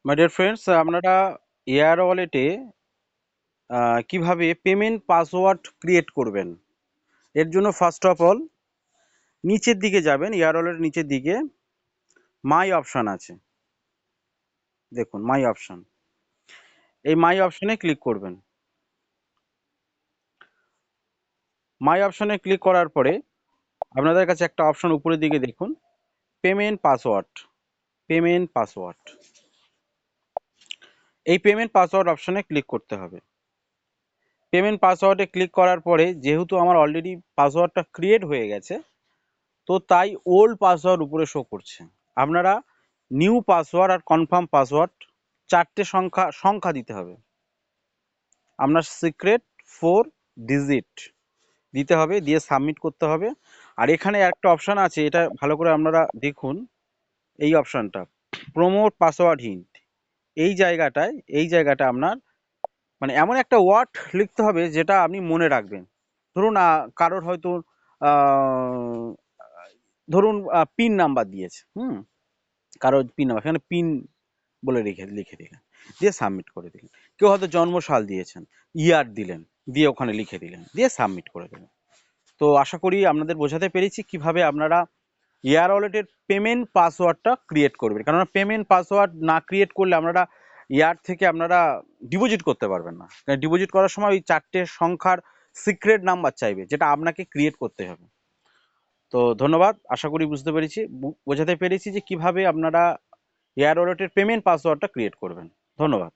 My dear friends, আপনারা air ওয়ালেটে কিভাবে পেমেন্ট পাসওয়ার্ড ক্রিয়েট করবেন। এর জন্য ফার্স্ট অফ অল নিচের দিকে যাবেন, এয়ার ওয়ালেটের নিচের দিকে মাই অপশান আছে, দেখুন মাই অপশান, এই মাই অপশানে ক্লিক করবেন। মাই অপশানে ক্লিক করার পরে আপনাদের কাছে একটা অপশান উপরের দিকে দেখুন, পেমেন্ট পাসওয়ার্ড। পেমেন্ট পাসওয়ার্ড, এই পেমেন্ট পাসওয়ার্ড অপশানে ক্লিক করতে হবে। পেমেন্ট পাসওয়ার্ডে ক্লিক করার পরে যেহেতু আমার অলরেডি পাসওয়ার্ডটা ক্রিয়েট হয়ে গেছে, তো তাই ওল্ড পাসওয়ার্ড উপরে শো করছে। আপনারা নিউ পাসওয়ার্ড আর কনফার্ম পাসওয়ার্ড চারটে সংখ্যা দিতে হবে। আপনার সিক্রেট 4 ডিজিট দিতে হবে, দিয়ে সাবমিট করতে হবে। আর এখানে একটা অপশান আছে, এটা ভালো করে আপনারা দেখুন, এই অপশানটা প্রমোট পাসওয়ার্ড হিন্ট। এই জায়গাটায় আপনার মানে এমন একটা ওয়ার্ড লিখতে হবে যেটা আপনি মনে রাখবেন। ধরুন কারোর হয়তো ধরুন পিন নাম্বার দিয়েছে, কারোর পিন নাম্বার, এখানে পিন বলে লিখে দিলেন, দিয়ে সাবমিট করে দিলেন। কেউ হয়তো জন্মসাল দিয়েছেন, ইয়ার দিলেন, দিয়ে ওখানে লিখে দিলেন, দিয়ে সাবমিট করে দিলেন। তো আশা করি আপনাদের বোঝাতে পেরেছি কিভাবে আপনারা এয়ার ওয়ালেটের পেমেন্ট পাসওয়ার্ডটা ক্রিয়েট করবেন। কেননা পেমেন্ট পাসওয়ার্ড না ক্রিয়েট করলে আপনারা ইয়ার থেকে আপনারা ডিপোজিট করতে পারবেন না। ডিপোজিট করার সময় ওই চারটে সংখ্যার সিক্রেট নাম্বার চাইবে, যেটা আপনাকে ক্রিয়েট করতে হবে। তো ধন্যবাদ, আশা করি বুঝতে পেরেছি, বোঝাতে পেরেছি যে কিভাবে আপনারা এয়ার ওয়ালেটের পেমেন্ট পাসওয়ার্ডটা ক্রিয়েট করবেন। ধন্যবাদ।